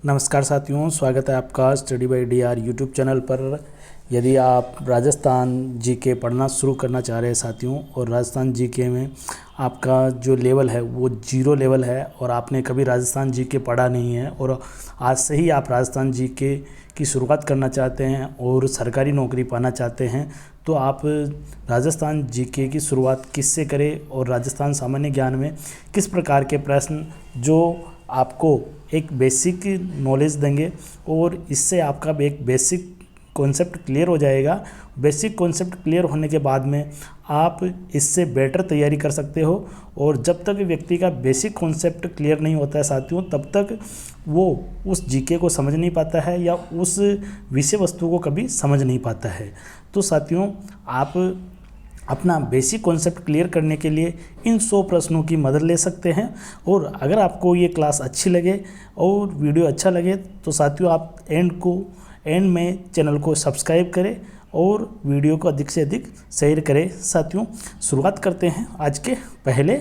नमस्कार साथियों, स्वागत है आपका study by DR YouTube channel पर। यदि आप राजस्थान जीके पढ़ना शुरू करना चाह रहे हैं साथियों, और राजस्थान जीके में आपका जो लेवल है वो 0 लेवल है और आपने कभी राजस्थान जीके पढ़ा नहीं है और आज से ही आप राजस्थान जीके की शुरुआत करना चाहते हैं और सरकारी नौकरी पाना चाहते हैं, तो आप राजस्थान जीके की शुरुआत किससे करें और राजस्थान सामान्य ज्ञान में किस प्रकार के प्रश्न जो आपको एक बेसिक नॉलेज देंगे और इससे आपका एक बेसिक कॉन्सेप्ट क्लियर हो जाएगा। बेसिक कॉन्सेप्ट क्लियर होने के बाद में आप इससे बेटर तैयारी कर सकते हो। और जब तक व्यक्ति का बेसिक कॉन्सेप्ट क्लियर नहीं होता है साथियों, तब तक वो उस जीके को समझ नहीं पाता है या उस विषय वस्तु को कभी समझ नहीं पाता है। तो साथियों, आप अपना बेसिक कॉन्सेप्ट क्लियर करने के लिए इन 100 प्रश्नों की मदद ले सकते हैं। और अगर आपको ये क्लास अच्छी लगे और वीडियो अच्छा लगे तो साथियों आप एंड में चैनल को सब्सक्राइब करें और वीडियो को अधिक से अधिक शेयर करें। साथियों, शुरुआत करते हैं आज के पहले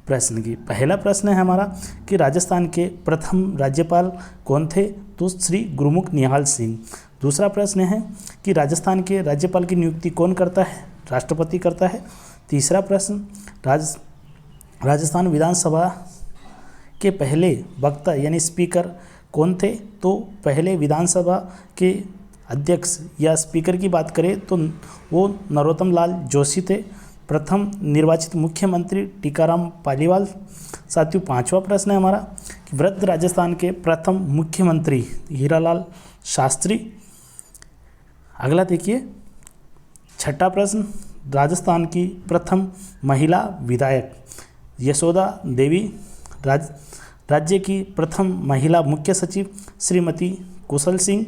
प्रश्न की। पहला प्रश्न है हमारा कि राजस्थान के प्रथम राज्यपाल कौन थे? तो श्री गुरुमुख निहाल सिंह। दूसरा प्रश्न है कि राजस्थान के राज्यपाल की नियुक्ति कौन करता है? राष्ट्रपति करता है। तीसरा प्रश्न, राजस्थान विधानसभा के पहले वक्ता यानी स्पीकर कौन थे? तो पहले विधानसभा के अध्यक्ष या स्पीकर की बात करें तो वो नरोत्तम लाल जोशी थे। प्रथम निर्वाचित मुख्यमंत्री टीकाराम पालीवाल। साथियों, पांचवा प्रश्न है हमारा कि वृद्ध राजस्थान के प्रथम मुख्यमंत्री हीरालाल शास्त्री। अगला देखिए, छठा प्रश्न, राजस्थान की प्रथम महिला विधायक यशोदा देवी। राज्य की प्रथम महिला मुख्य सचिव श्रीमती कुशल सिंह।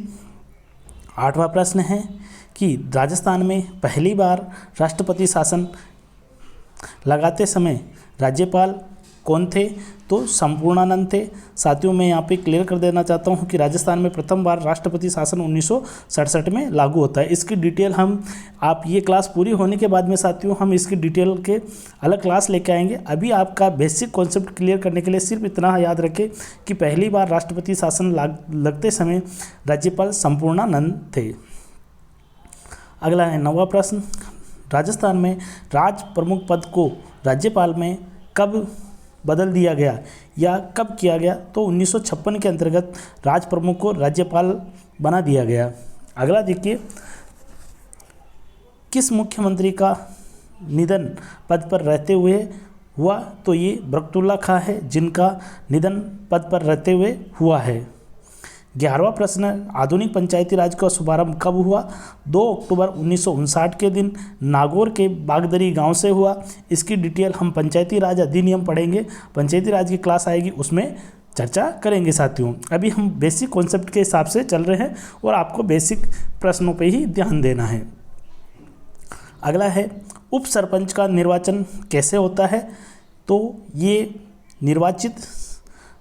आठवां प्रश्न है कि राजस्थान में पहली बार राष्ट्रपति शासन लगाते समय राज्यपाल कौन थे? तो संपूर्णानंद थे। साथियों, मैं यहाँ पे क्लियर कर देना चाहता हूँ कि राजस्थान में प्रथम बार राष्ट्रपति शासन 1967 में लागू होता है। इसकी डिटेल आप ये क्लास पूरी होने के बाद में साथियों हम इसकी डिटेल के अलग क्लास लेके आएंगे। अभी आपका बेसिक कॉन्सेप्ट क्लियर करने के लिए सिर्फ इतना याद रखें कि पहली बार राष्ट्रपति शासन लगते समय राज्यपाल संपूर्णानंद थे। अगला है नौवां प्रश्न, राजस्थान में राज प्रमुख पद को राज्यपाल में कब बदल दिया गया या कब किया गया? तो 1956 के अंतर्गत राज प्रमुख को राज्यपाल बना दिया गया। अगला देखिए, किस मुख्यमंत्री का निधन पद पर रहते हुए हुआ? तो ये बरकतुल्ला खां है जिनका निधन पद पर रहते हुए हुआ है। 11वां प्रश्न, आधुनिक पंचायती राज का शुभारंभ कब हुआ? 2 अक्टूबर 1959 के दिन नागौर के बागदरी गांव से हुआ। इसकी डिटेल हम पंचायती राज अधिनियम पढ़ेंगे, पंचायती राज की क्लास आएगी उसमें चर्चा करेंगे। साथियों, अभी हम बेसिक कॉन्सेप्ट के हिसाब से चल रहे हैं और आपको बेसिक प्रश्नों पे ही ध्यान देना है। अगला है, उप सरपंच का निर्वाचन कैसे होता है? तो ये निर्वाचित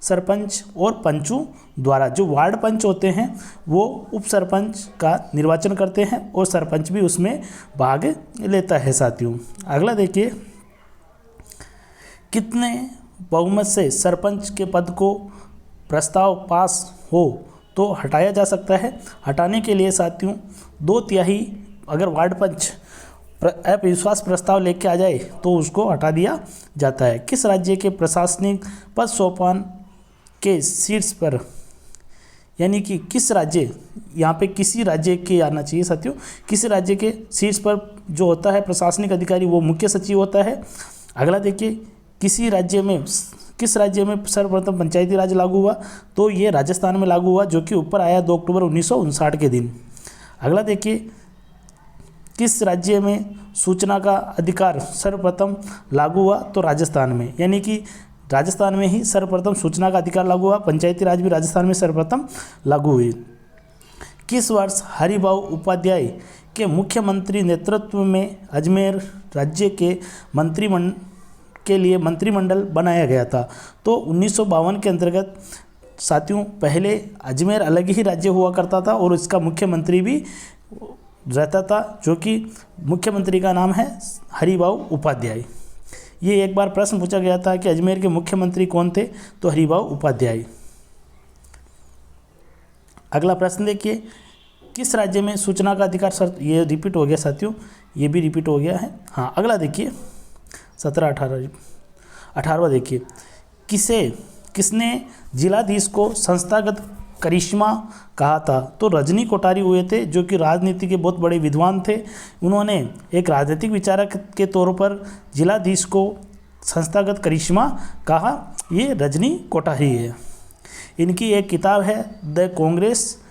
सरपंच और पंचों द्वारा, जो वार्ड पंच होते हैं वो उप सरपंच का निर्वाचन करते हैं और सरपंच भी उसमें भाग लेता है। साथियों, अगला देखिए, कितने बहुमत से सरपंच के पद को प्रस्ताव पास हो तो हटाया जा सकता है? हटाने के लिए साथियों 2/3 अगर वार्ड पंच अविश्वास प्रस्ताव लेके आ जाए तो उसको हटा दिया जाता है। किस राज्य के प्रशासनिक पद सोपान के शीर्ष पर, यानी कि किस राज्य, यहाँ पे किसी राज्य के आना चाहिए साथियों, किसी राज्य के शीर्ष पर जो होता है प्रशासनिक अधिकारी वो मुख्य सचिव होता है। अगला देखिए, किस राज्य में सर्वप्रथम पंचायती राज लागू हुआ? तो ये राजस्थान में लागू हुआ, जो कि ऊपर आया 2 अक्टूबर 1959 के दिन। अगला देखिए, किस राज्य में सूचना का अधिकार सर्वप्रथम लागू हुआ? तो राजस्थान में, यानी कि राजस्थान में ही सर्वप्रथम सूचना का अधिकार लागू हुआ। पंचायती राज भी राजस्थान में सर्वप्रथम लागू हुई। किस वर्ष हरिभाऊ उपाध्याय के मुख्यमंत्री नेतृत्व में अजमेर राज्य के मंत्रिमंडल बनाया गया था? तो 1952 के अंतर्गत साथियों पहले अजमेर अलग ही राज्य हुआ करता था और इसका मुख्यमंत्री भी रहता था, जो कि मुख्यमंत्री का नाम है हरिभाऊ उपाध्याय। ये एक बार प्रश्न पूछा गया था कि अजमेर के मुख्यमंत्री कौन थे? तो हरिभाऊ उपाध्याय। अगला प्रश्न देखिए, किस राज्य में सूचना का अधिकार ये रिपीट हो गया साथियों, ये भी रिपीट हो गया है। हाँ, अगला देखिए 18वां देखिए, किसने जिलाधीश को संस्थागत करिश्मा कहा था? तो रजनी कोठारी हुए थे, जो कि राजनीति के बहुत बड़े विद्वान थे। उन्होंने एक राजनीतिक विचारक के तौर पर जिलाधीश को संस्थागत करिश्मा कहा। ये रजनी कोठारी है। इनकी एक किताब है द कांग्रेस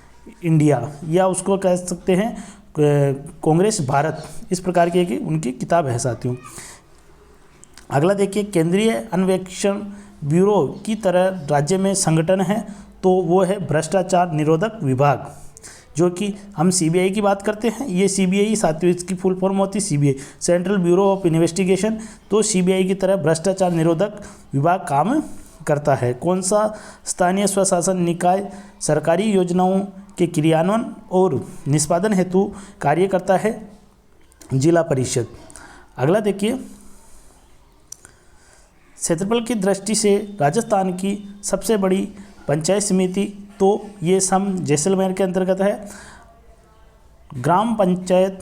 इंडिया, या उसको कह सकते हैं कांग्रेस भारत, इस प्रकार की उनकी किताब है साथियों। अगला देखिए, केंद्रीय अन्वेषण ब्यूरो की तरह राज्य में संगठन है, तो वो है भ्रष्टाचार निरोधक विभाग, जो कि हम सीबीआई की बात करते हैं। ये सीबीआई साथियों, इसकी फुल फॉर्म होती है CBI, central bureau of investigation. तो सीबीआई की तरह भ्रष्टाचार निरोधक विभाग काम करता है। कौन सा स्थानीय स्वशासन निकाय सरकारी योजनाओं के क्रियान्वयन और निष्पादन हेतु कार्य करता है? जिला परिषद। अगला देखिए, क्षेत्रफल की दृष्टि से राजस्थान की सबसे बड़ी पंचायत समिति, तो ये सम जैसलमेर के अंतर्गत है। ग्राम पंचायत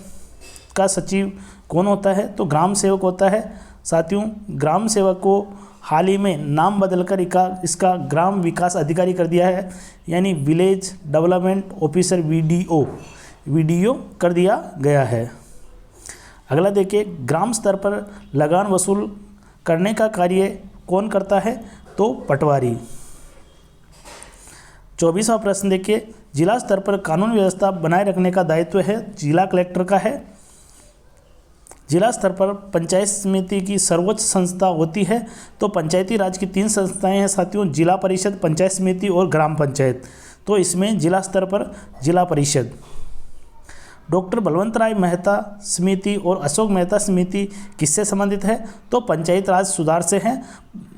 का सचिव कौन होता है? तो ग्राम सेवक होता है साथियों। ग्राम सेवक को हाल ही में नाम बदलकर इसका ग्राम विकास अधिकारी कर दिया है, यानी विलेज डेवलपमेंट ऑफिसर वीडीओ कर दिया गया है। अगला देखिए, ग्राम स्तर पर लगान वसूल करने का कार्य कौन करता है? तो पटवारी। 24वां प्रश्न देखिए, जिला स्तर पर कानून व्यवस्था बनाए रखने का दायित्व है जिला कलेक्टर का है। जिला स्तर पर पंचायत समिति की सर्वोच्च संस्था होती है, तो पंचायती राज की 3 संस्थाएं हैं साथियों, जिला परिषद, पंचायत समिति और ग्राम पंचायत। तो इसमें जिला स्तर पर जिला परिषद। डॉक्टर बलवंत राय मेहता समिति और अशोक मेहता समिति किससे संबंधित है? तो पंचायत राज सुधार से हैं।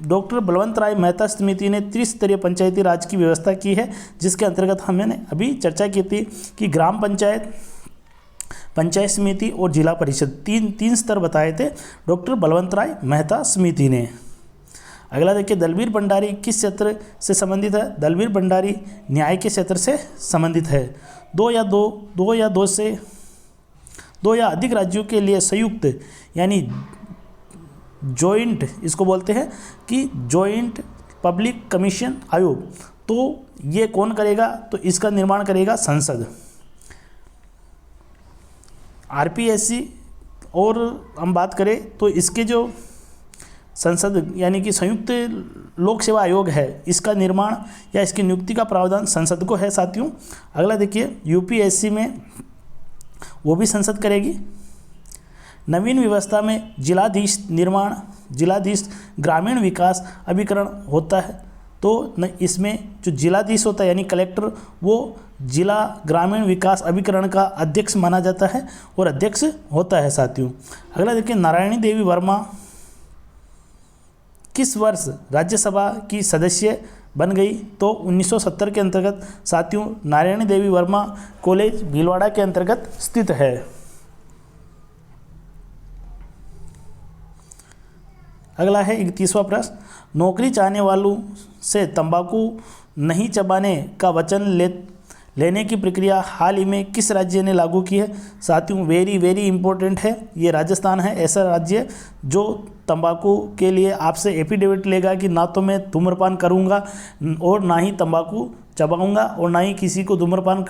डॉक्टर बलवंत राय मेहता समिति ने त्रिस्तरीय पंचायती राज की व्यवस्था की है, जिसके अंतर्गत हमने अभी चर्चा की थी कि ग्राम पंचायत, पंचायत समिति और जिला परिषद तीन स्तर बताए थे डॉक्टर बलवंत राय मेहता समिति ने। अगला देखिए, दलबीर भंडारी किस क्षेत्र से संबंधित है? दलबीर भंडारी न्याय के क्षेत्र से संबंधित है। दो या अधिक राज्यों के लिए संयुक्त, यानी जॉइंट, इसको बोलते हैं कि जॉइंट पब्लिक कमीशन आयोग, तो ये कौन करेगा? तो इसका निर्माण करेगा संसद। आरपीएससी और हम बात करें तो इसके जो संसद यानी कि संयुक्त लोक सेवा आयोग है, इसका निर्माण या इसकी नियुक्ति का प्रावधान संसद को है साथियों। अगला देखिए, यूपीएससी में वो भी संसद करेगी। नवीन व्यवस्था में जिलाधीश निर्माण, जिलाधीश ग्रामीण विकास अभिकरण होता है, तो इसमें जो जिलाधीश होता है यानी कलेक्टर, वो जिला ग्रामीण विकास अभिकरण का अध्यक्ष माना जाता है और अध्यक्ष होता है साथियों। अगला देखिए, नारायणी देवी वर्मा किस वर्ष राज्यसभा की सदस्य बन गई? तो 1970 के अंतर्गत साथियों। नारायणी देवी वर्मा कॉलेज भीलवाड़ा के अंतर्गत स्थित है। अगला है 31वां प्रश्न, नौकरी चाहने वालों से तंबाकू नहीं चबाने का वचन लेने की प्रक्रिया हाल ही में किस राज्य ने लागू की है? साथियों, वेरी इंपॉर्टेंट है, ये राजस्थान है ऐसा राज्य जो तंबाकू के लिए आपसे एफिडेविट लेगा कि ना तो मैं धूम्रपान करूंगा और ना ही तंबाकू चबाऊंगा और ना ही किसी को धूम्रपान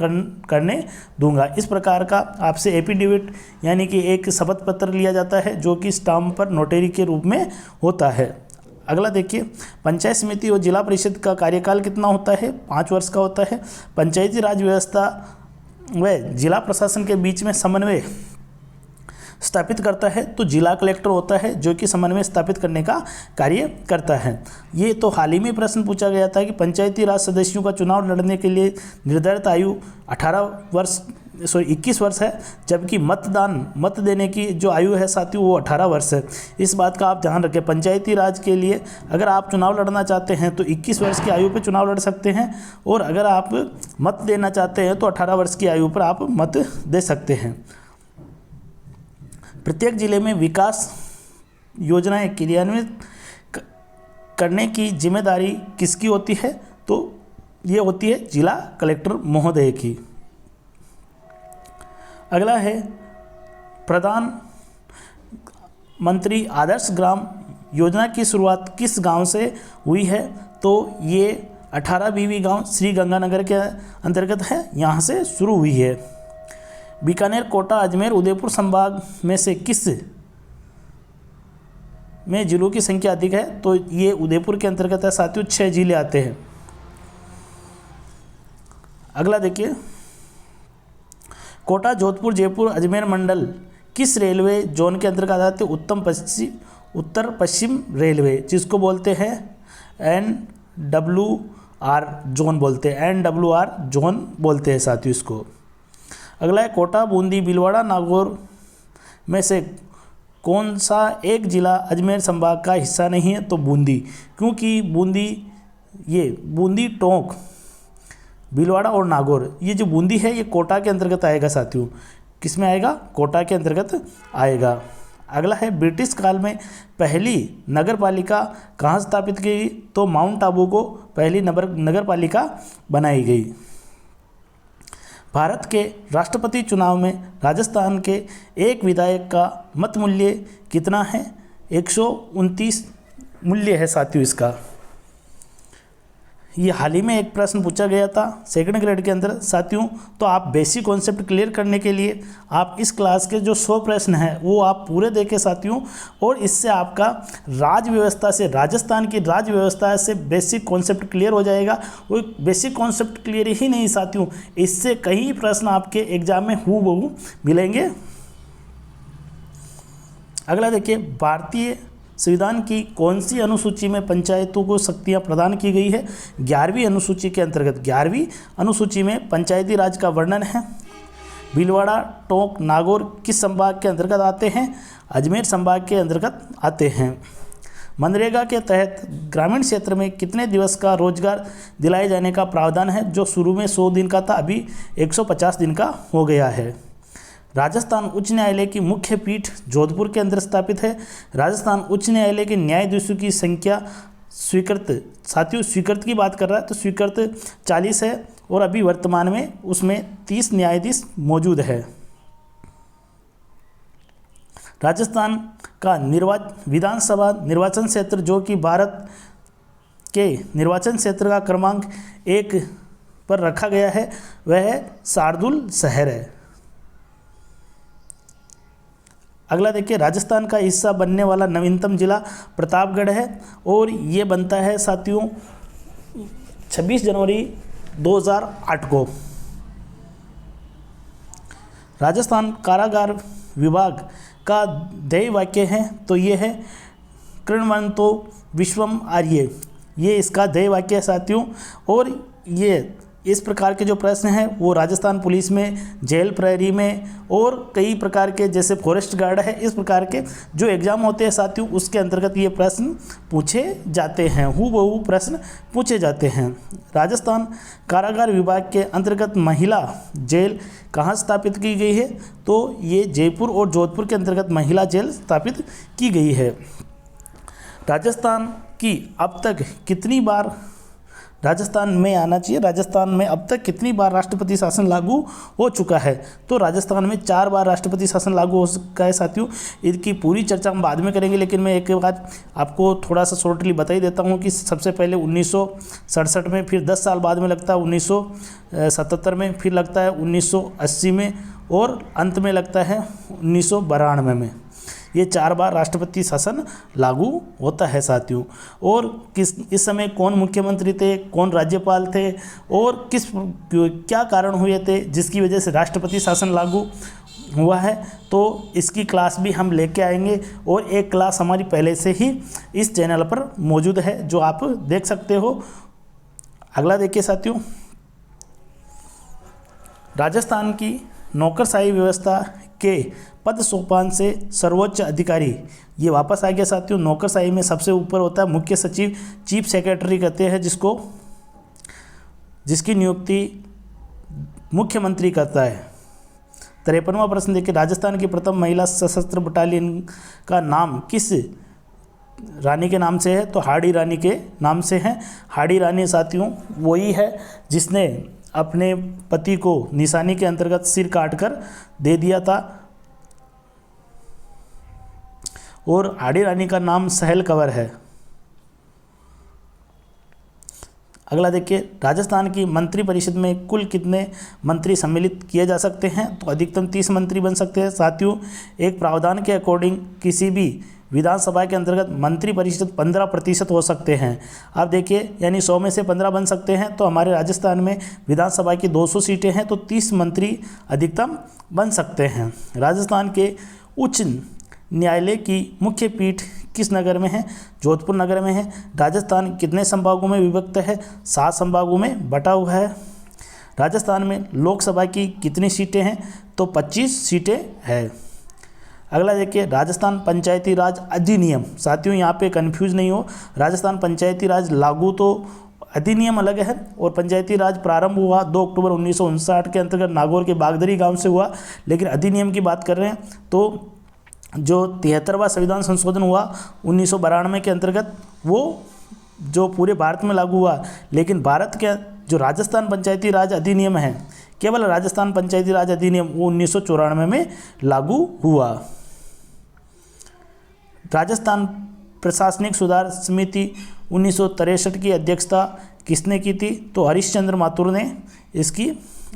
करने दूंगा। इस प्रकार का आपसे एफिडेविट यानी कि एक शपथ पत्र लिया जाता है, जो कि स्टाम्प पर नोटरी के रूप में होता है। अगला देखिए, पंचायत समिति और जिला परिषद का कार्यकाल कितना होता है? 5 वर्ष का होता है। पंचायती राज व्यवस्था व जिला प्रशासन के बीच में समन्वय स्थापित करता है, तो जिला कलेक्टर होता है जो कि समन्वय स्थापित करने का कार्य करता है। ये तो हाल ही में प्रश्न पूछा गया था कि पंचायती राज सदस्यों का चुनाव लड़ने के लिए निर्धारित आयु 21 वर्ष है, जबकि मत देने की जो आयु है साथियों वो 18 वर्ष है। इस बात का आप ध्यान रखें। पंचायती राज के लिए अगर आप चुनाव लड़ना चाहते हैं तो 21 वर्ष की आयु पर चुनाव लड़ सकते हैं, और अगर आप मत देना चाहते हैं तो 18 वर्ष की आयु पर आप मत दे सकते हैं। प्रत्येक जिले में विकास योजनाएं क्रियान्वित करने की जिम्मेदारी किसकी होती है? तो ये होती है जिला कलेक्टर महोदय की। अगला है प्रधान मंत्री आदर्श ग्राम योजना की शुरुआत किस गांव से हुई है? तो ये 18 बीवी गांव श्री गंगानगर के अंतर्गत है, यहाँ से शुरू हुई है। बीकानेर, कोटा, अजमेर, उदयपुर संभाग में से किस में जिलों की संख्या अधिक है? तो ये उदयपुर के अंतर्गत है साथियों, 6 जिले आते हैं। अगला देखिए, कोटा, जोधपुर, जयपुर, अजमेर मंडल किस रेलवे जोन के अंतर्गत आते हैं? उत्तर पश्चिम रेलवे, जिसको बोलते हैं NWR जोन बोलते हैं, NWR जोन बोलते हैं साथियों इसको। अगला है कोटा, बूंदी, भीलवाड़ा, नागौर में से कौन सा एक जिला अजमेर संभाग का हिस्सा नहीं है? तो बूंदी, क्योंकि बूंदी, टोंक, भीलवाड़ा और नागौर, ये जो बूंदी है ये कोटा के अंतर्गत आएगा साथियों। किस में आएगा? कोटा के अंतर्गत आएगा। अगला है ब्रिटिश काल में पहली नगर पालिका कहाँ स्थापित की गई? तो माउंट आबू को पहली नगर पालिका बनाई गई। भारत के राष्ट्रपति चुनाव में राजस्थान के एक विधायक का मत मूल्य कितना है? 129 मूल्य है साथियों इसका। ये हाल ही में एक प्रश्न पूछा गया था सेकंड ग्रेड के अंदर साथियों। तो आप बेसिक कॉन्सेप्ट क्लियर करने के लिए आप इस क्लास के जो 100 प्रश्न हैं वो आप पूरे देखें साथियों, और इससे आपका राज्य व्यवस्था से, राजस्थान की राज्य व्यवस्था से बेसिक कॉन्सेप्ट क्लियर हो जाएगा। वो बेसिक कॉन्सेप्ट क्लियर ही नहीं साथियों, इससे कई प्रश्न आपके एग्जाम में हूबहू मिलेंगे। अगला देखिए, भारतीय संविधान की कौन सी अनुसूची में पंचायतों को शक्तियां प्रदान की गई है? 11वीं अनुसूची के अंतर्गत। 11वीं अनुसूची में पंचायती राज का वर्णन है। भीलवाड़ा, टोंक, नागौर किस संभाग के अंतर्गत आते हैं? अजमेर संभाग के अंतर्गत आते हैं। मनरेगा के तहत ग्रामीण क्षेत्र में कितने दिवस का रोजगार दिलाए जाने का प्रावधान है? जो शुरू में 100 दिन का था, अभी 150 दिन का हो गया है। राजस्थान उच्च न्यायालय की मुख्य पीठ जोधपुर के अंदर स्थापित है। राजस्थान उच्च न्यायालय के न्यायाधीशों की संख्या स्वीकृत, साथियों स्वीकृत की बात कर रहा है तो स्वीकृत 40 है, और अभी वर्तमान में उसमें 30 न्यायाधीश मौजूद है। राजस्थान का विधानसभा निर्वाचन क्षेत्र जो कि भारत के निर्वाचन क्षेत्र का क्रमांक 1 पर रखा गया है वह शार्दुल शहर है। अगला देखिए, राजस्थान का हिस्सा बनने वाला नवीनतम जिला प्रतापगढ़ है, और ये बनता है साथियों 26 जनवरी 2008 को। राजस्थान कारागार विभाग का ध्येय वाक्य है, तो ये है कृण्वन्तो विश्वम आर्ये, ये इसका ध्येय वाक्य है साथियों। और ये इस प्रकार के जो प्रश्न हैं वो राजस्थान पुलिस में, जेल प्रहरी में और कई प्रकार के जैसे फॉरेस्ट गार्ड है, इस प्रकार के जो एग्ज़ाम होते हैं साथियों उसके अंतर्गत ये प्रश्न पूछे जाते हैं, हूबहू प्रश्न पूछे जाते हैं। राजस्थान कारागार विभाग के अंतर्गत महिला जेल कहाँ स्थापित की गई है? तो ये जयपुर और जोधपुर के अंतर्गत महिला जेल स्थापित की गई है। राजस्थान की अब तक कितनी बार राजस्थान में आना चाहिए, राजस्थान में अब तक कितनी बार राष्ट्रपति शासन लागू हो चुका है? तो राजस्थान में 4 बार राष्ट्रपति शासन लागू हो चुका है साथियों। इसकी पूरी चर्चा हम बाद में करेंगे, लेकिन मैं एक बात आपको थोड़ा सा शॉर्टली बता ही देता हूँ कि सबसे पहले 1967 में, फिर 10 साल बाद में लगता है 1977 में, फिर लगता है 1980 में, और अंत में लगता है 1992 में। ये 4 बार राष्ट्रपति शासन लागू होता है साथियों। और इस समय कौन मुख्यमंत्री थे, कौन राज्यपाल थे, और क्या कारण हुए थे जिसकी वजह से राष्ट्रपति शासन लागू हुआ है, तो इसकी क्लास भी हम लेके आएंगे। और एक क्लास हमारी पहले से ही इस चैनल पर मौजूद है जो आप देख सकते हो। अगला देखिए साथियों, राजस्थान की नौकरशाही व्यवस्था के पद सोपान से सर्वोच्च अधिकारी ये वापस आ गया साथियों। नौकरशाही में सबसे ऊपर होता है मुख्य सचिव, चीफ सेक्रेटरी कहते हैं जिसकी नियुक्ति मुख्यमंत्री करता है। 53वां प्रश्न देखिए, राजस्थान की प्रथम महिला सशस्त्र बटालियन का नाम किस रानी के नाम से है तो हाड़ी रानी के नाम से है। हाड़ी रानी साथियों वही है जिसने अपने पति को निशानी के अंतर्गत सिर काटकर दे दिया था, और हाड़ी रानी का नाम सहल कंवर है। अगला देखिए, राजस्थान की मंत्री परिषद में कुल कितने मंत्री सम्मिलित किए जा सकते हैं? तो अधिकतम 30 मंत्री बन सकते हैं। साथियों, एक प्रावधान के अकॉर्डिंग किसी भी विधानसभा के अंतर्गत मंत्री परिषद 15% हो सकते हैं। आप देखिए, यानी 100 में से 15 बन सकते हैं। तो हमारे राजस्थान में विधानसभा की 200 सीटें हैं, तो 30 मंत्री अधिकतम बन सकते हैं। राजस्थान के उच्च न्यायालय की मुख्य पीठ किस नगर में है? जोधपुर नगर में है। राजस्थान कितने संभागों में विभक्त है? 7 संभागों में बटा हुआ है। राजस्थान में लोकसभा की कितनी सीटें हैं? तो 25 सीटें हैं। अगला देखिए, राजस्थान पंचायती राज अधिनियम। साथियों, यहाँ पे कंफ्यूज नहीं हो, राजस्थान पंचायती राज लागू तो अधिनियम अलग है, और पंचायती राज प्रारंभ हुआ 2 अक्टूबर 1959 के अंतर्गत नागौर के बागदरी गांव से हुआ। लेकिन अधिनियम की बात कर रहे हैं तो जो 73वां संविधान संशोधन हुआ 1992 के अंतर्गत, वो जो पूरे भारत में लागू हुआ। लेकिन भारत के जो राजस्थान पंचायती राज अधिनियम है, केवल राजस्थान पंचायती राज अधिनियम, वो 1994 में लागू हुआ। राजस्थान प्रशासनिक सुधार समिति 1963 की अध्यक्षता किसने की थी? तो हरीशचंद्र माथुर ने इसकी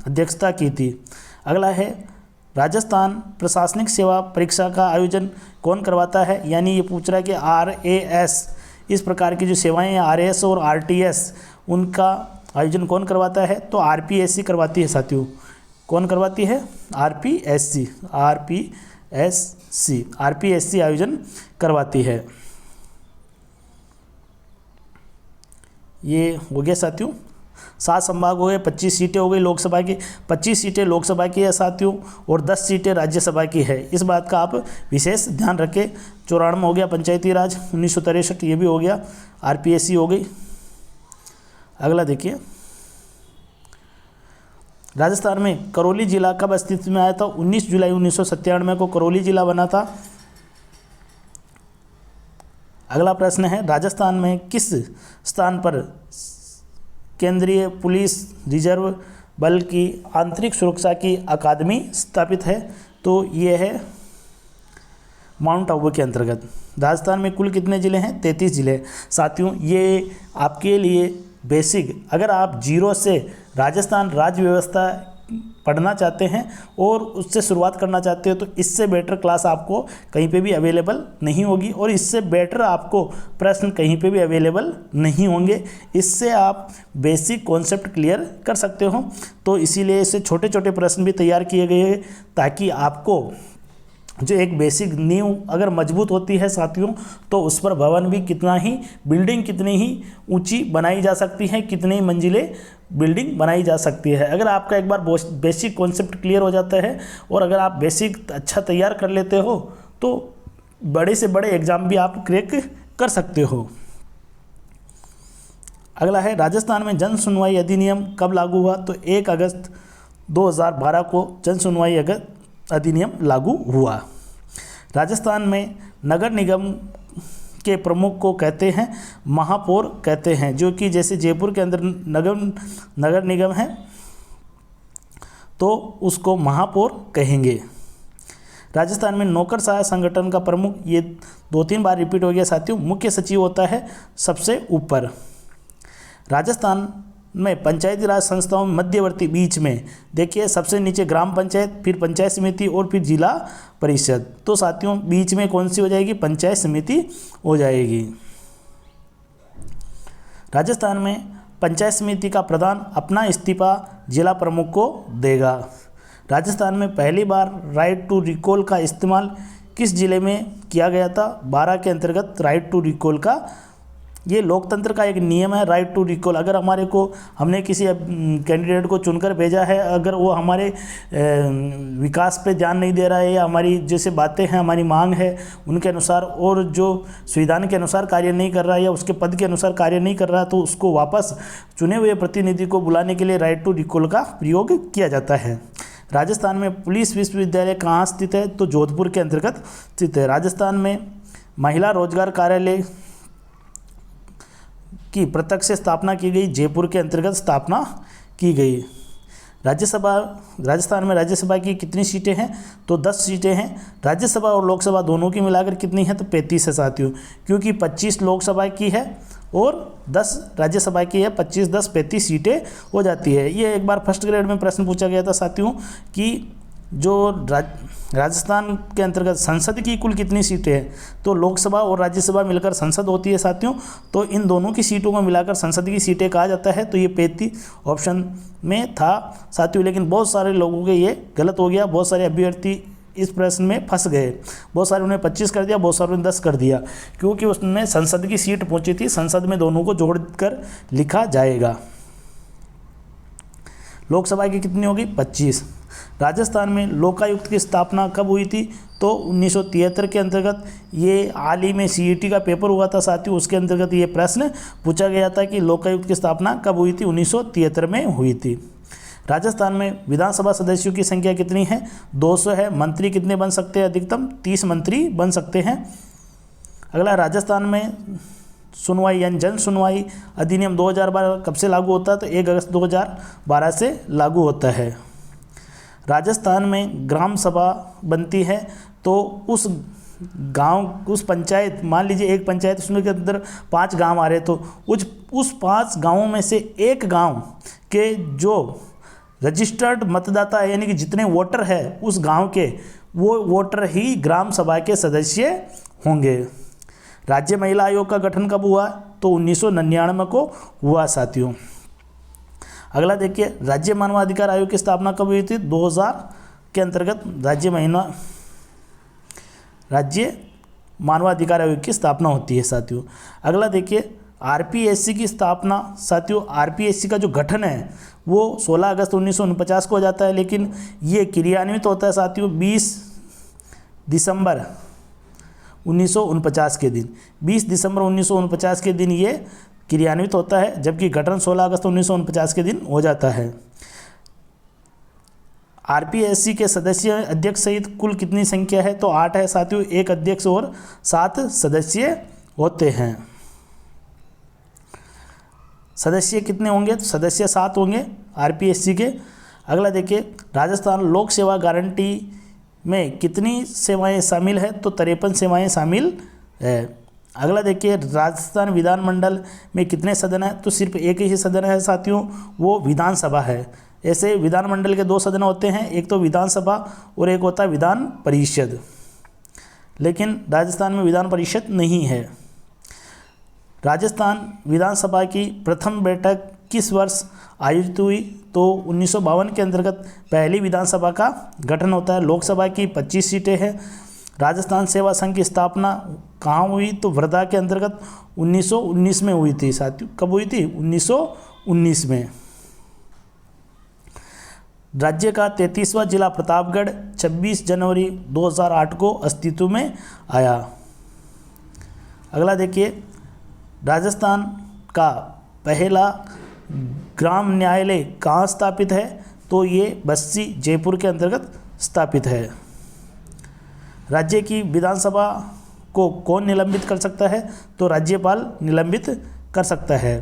अध्यक्षता की थी। अगला है, राजस्थान प्रशासनिक सेवा परीक्षा का आयोजन कौन करवाता है? यानी ये पूछ रहा है कि RAS, इस प्रकार की जो सेवाएं हैं RAS और RTS, उनका आयोजन कौन करवाता है? तो RPSC करवाती है। साथियों, कौन करवाती है? RPSC आयोजन करवाती है। ये हो गया साथियों, 7 संभाग हो गए, 25 सीटें हो गई लोकसभा की, 25 सीटें लोकसभा की है साथियों, और 10 सीटें राज्यसभा की है। इस बात का आप विशेष ध्यान रखें। 94 हो गया पंचायती राज, 1963 ये भी हो गया, RPSC हो गई। अगला देखिए, राजस्थान में करौली जिला कब अस्तित्व में आया था? 19 जुलाई 1997 को करौली जिला बना था। अगला प्रश्न है, राजस्थान में किस स्थान पर केंद्रीय पुलिस रिजर्व बल की आंतरिक सुरक्षा की अकादमी स्थापित है? तो ये है माउंट आबू के अंतर्गत। राजस्थान में कुल कितने ज़िले हैं? 33 ज़िले। साथियों, ये आपके लिए बेसिक, अगर आप जीरो से राजस्थान राज्य व्यवस्था पढ़ना चाहते हैं और उससे शुरुआत करना चाहते हो, तो इससे बेटर क्लास आपको कहीं पे भी अवेलेबल नहीं होगी, और इससे बेटर आपको प्रश्न कहीं पे भी अवेलेबल नहीं होंगे। इससे आप बेसिक कॉन्सेप्ट क्लियर कर सकते हो। तो इसीलिए इससे छोटे छोटे प्रश्न भी तैयार किए गए हैं, ताकि आपको जो एक बेसिक नींव अगर मजबूत होती है साथियों, तो उस पर भवन भी कितना ही, बिल्डिंग कितनी ही ऊंची बनाई जा सकती है, कितनी मंजिलें बिल्डिंग बनाई जा सकती है। अगर आपका एक बार बेसिक कॉन्सेप्ट क्लियर हो जाता है, और अगर आप बेसिक अच्छा तैयार कर लेते हो, तो बड़े से बड़े एग्ज़ाम भी आप क्रैक कर सकते हो। अगला है, राजस्थान में जन सुनवाई अधिनियम कब लागू हुआ? तो 1 अगस्त 2012 को जन सुनवाई अधिनियम लागू हुआ। राजस्थान में नगर निगम के प्रमुख को कहते हैं महापौर कहते हैं, जो कि जैसे जयपुर के अंदर नगर निगम है तो उसको महापौर कहेंगे। राजस्थान में नौकरशाह संगठन का प्रमुख, ये 2-3 बार रिपीट हो गया साथियों, मुख्य सचिव होता है सबसे ऊपर। राजस्थान में पंचायती राज संस्थाओं में मध्यवर्ती बीच में देखिए, सबसे नीचे ग्राम पंचायत, फिर पंचायत समिति और फिर जिला परिषद। तो साथियों, बीच में कौन सी हो जाएगी? पंचायत समिति हो जाएगी। राजस्थान में पंचायत समिति का प्रधान अपना इस्तीफा जिला प्रमुख को देगा। राजस्थान में पहली बार राइट टू रिकॉल का इस्तेमाल किस जिले में किया गया था? 12 के अंतर्गत राइट टू रिकॉल का, ये लोकतंत्र का एक नियम है राइट टू रिकॉल। अगर हमने किसी कैंडिडेट को चुनकर भेजा है, अगर वो हमारे विकास पे ध्यान नहीं दे रहा है, या हमारी जैसे बातें हैं, हमारी मांग है उनके अनुसार, और जो संविधान के अनुसार कार्य नहीं कर रहा है या उसके पद के अनुसार कार्य नहीं कर रहा है, तो उसको वापस चुने हुए प्रतिनिधि को बुलाने के लिए राइट टू रिकॉल का प्रयोग किया जाता है। राजस्थान में पुलिस विश्वविद्यालय कहाँ स्थित है? तो जोधपुर के अंतर्गत स्थित है। राजस्थान में महिला रोजगार कार्यालय की प्रत्यक्ष से स्थापना की गई, जयपुर के अंतर्गत स्थापना की गई। राज्यसभा, राजस्थान में राज्यसभा की कितनी सीटें हैं? तो 10 सीटें हैं। राज्यसभा और लोकसभा दोनों की मिलाकर कितनी है? तो 35 है साथियों, क्योंकि 25 लोकसभा की है और 10 राज्यसभा की है। 25 10 35 सीटें हो जाती है। ये एक बार फर्स्ट ग्रेड में प्रश्न पूछा गया था साथियों कि जो राजस्थान के अंतर्गत संसद की कुल कितनी सीटें हैं? तो लोकसभा और राज्यसभा मिलकर संसद होती है साथियों, तो इन दोनों की सीटों को मिलाकर संसद की सीटें कहा जाता है। तो ये 35 ऑप्शन में था साथियों, लेकिन बहुत सारे लोगों के ये गलत हो गया। बहुत सारे अभ्यर्थी इस प्रश्न में फंस गए। बहुत सारे उन्हें 25 कर दिया, बहुत सारे 10 कर दिया, क्योंकि उसमें संसद की सीट पहुंची थी। संसद में दोनों को जोड़कर लिखा जाएगा। लोकसभा की कितनी होगी? 25। राजस्थान में लोकायुक्त की स्थापना कब हुई थी? तो 1973 के अंतर्गत। ये हाल ही में CET का पेपर हुआ था साथियों, उसके अंतर्गत ये प्रश्न पूछा गया था कि लोकायुक्त की स्थापना कब हुई थी? 1973 में हुई थी। राजस्थान में विधानसभा सदस्यों की संख्या कितनी है? 200 है। मंत्री कितने बन सकते हैं? अधिकतम 30 मंत्री बन सकते हैं। अगला, राजस्थान में सुनवाई यानी जन सुनवाई अधिनियम 2012 कब से लागू होता है? तो 1 अगस्त 2012 से लागू होता है। राजस्थान में ग्राम सभा बनती है, तो उस गांव, उस पंचायत, मान लीजिए एक पंचायत, उसमें के अंदर 5 गांव आ रहे, तो उस 5 गांवों में से एक गांव के जो रजिस्टर्ड मतदाता है, यानी कि जितने वोटर है उस गांव के, वो वोटर ही ग्राम सभा के सदस्य होंगे। राज्य महिला आयोग का गठन कब हुआ? तो 1999 को हुआ साथियों। अगला देखिए, राज्य मानवाधिकार आयोग की स्थापना कब हुई थी? 2000 के अंतर्गत राज्य मानवाधिकार आयोग की स्थापना होती है साथियों। अगला देखिए, RPSC की स्थापना साथियों। RPSC का जो गठन है वो 16 अगस्त 1949 को हो जाता है, लेकिन ये क्रियान्वित होता है साथियों 20 दिसंबर 1949 के दिन। 20 दिसंबर 1949 के दिन ये क्रियान्वित होता है, जबकि गठन 16 अगस्त 1949 के दिन हो जाता है। RPSC के सदस्य अध्यक्ष सहित कुल कितनी संख्या है? तो 8 है साथियों। 1 अध्यक्ष और 7 सदस्य होते हैं। सदस्य कितने होंगे? तो सदस्य 7 होंगे RPSC के। अगला देखिए, राजस्थान लोक सेवा गारंटी में कितनी सेवाएं शामिल है? तो 53 सेवाएं शामिल है। अगला देखिए, राजस्थान विधानमंडल में कितने सदन हैं? तो सिर्फ एक ही सदन है साथियों, वो विधानसभा है। ऐसे विधानमंडल के 2 सदन होते हैं, एक तो विधानसभा और एक होता है विधान परिषद, लेकिन राजस्थान में विधान परिषद नहीं है। राजस्थान विधानसभा की प्रथम बैठक किस वर्ष आयोजित हुई? तो 1952 के अंतर्गत पहली विधानसभा का गठन होता है। लोकसभा की 25 सीटें हैं। राजस्थान सेवा संघ की स्थापना कहाँ हुई? तो वर्धा के अंतर्गत 1919 में हुई थी साथियों। कब हुई थी? 1919 में। राज्य का 33वां जिला प्रतापगढ़ 26 जनवरी 2008 को अस्तित्व में आया। अगला देखिए, राजस्थान का पहला ग्राम न्यायालय कहाँ स्थापित है? तो ये बस्सी जयपुर के अंतर्गत स्थापित है। राज्य की विधानसभा को कौन निलंबित कर सकता है? तो राज्यपाल निलंबित कर सकता है।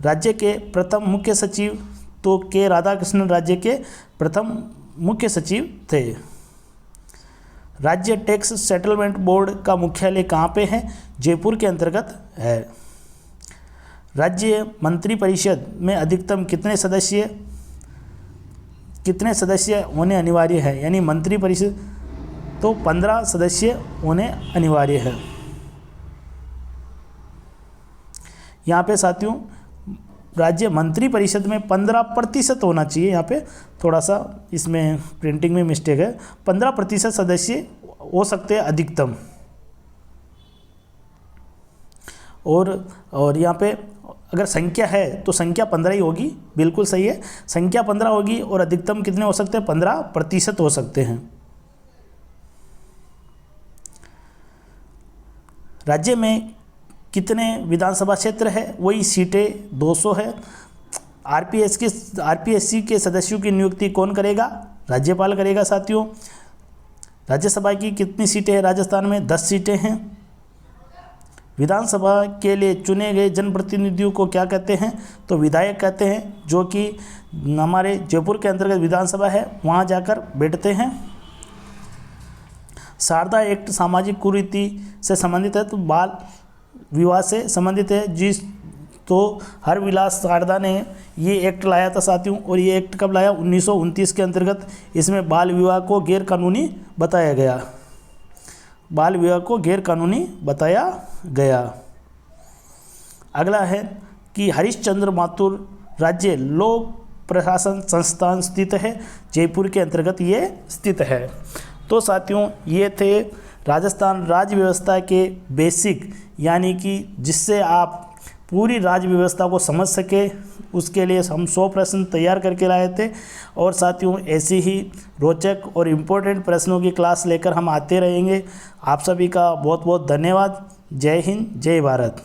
राज्य के प्रथम मुख्य सचिव तो के राधाकृष्णन राज्य के प्रथम मुख्य सचिव थे। राज्य टैक्स सेटलमेंट बोर्ड का मुख्यालय कहाँ पे है? जयपुर के अंतर्गत है। राज्य मंत्रिपरिषद में अधिकतम कितने सदस्य होने अनिवार्य है? यानी मंत्रिपरिषद तो 15 सदस्य होने अनिवार्य है। यहाँ पे साथियों राज्य मंत्रिपरिषद में 15% होना चाहिए। यहाँ पे थोड़ा सा इसमें प्रिंटिंग में मिस्टेक है। 15% सदस्य हो सकते हैं अधिकतम। और यहाँ पे अगर संख्या है तो संख्या 15 ही होगी, बिल्कुल सही है। संख्या 15 होगी और अधिकतम कितने हो सकते हैं? 15% हो सकते हैं। राज्य में कितने विधानसभा क्षेत्र है? वही सीटें 200 है। RPSC के सदस्यों की नियुक्ति कौन करेगा? राज्यपाल करेगा साथियों। राज्यसभा की कितनी सीटें हैं राजस्थान में? 10 सीटें हैं। विधानसभा के लिए चुने गए जनप्रतिनिधियों को क्या कहते हैं? तो विधायक कहते हैं, जो कि हमारे जयपुर के अंतर्गत विधानसभा है वहाँ जाकर बैठते हैं। शारदा एक्ट सामाजिक कुरीति से संबंधित है, तो बाल विवाह से संबंधित है। जिस तो हरविलास शारदा ने ये एक्ट लाया था साथियों, और ये एक्ट कब लाया? 1929 के अंतर्गत। इसमें बाल विवाह को गैर कानूनी बताया गया, बाल विवाह को गैर कानूनी बताया गया। अगला है कि हरिश्चंद्र माथुर राज्य लोक प्रशासन संस्थान स्थित है, जयपुर के अंतर्गत ये स्थित है। तो साथियों ये थे राजस्थान राज्य व्यवस्था के बेसिक, यानी कि जिससे आप पूरी राज्य व्यवस्था को समझ सके, उसके लिए हम 100 प्रश्न तैयार करके लाए थे। और साथियों ऐसी ही रोचक और इम्पोर्टेंट प्रश्नों की क्लास लेकर हम आते रहेंगे। आप सभी का बहुत बहुत धन्यवाद। जय हिंद, जय भारत।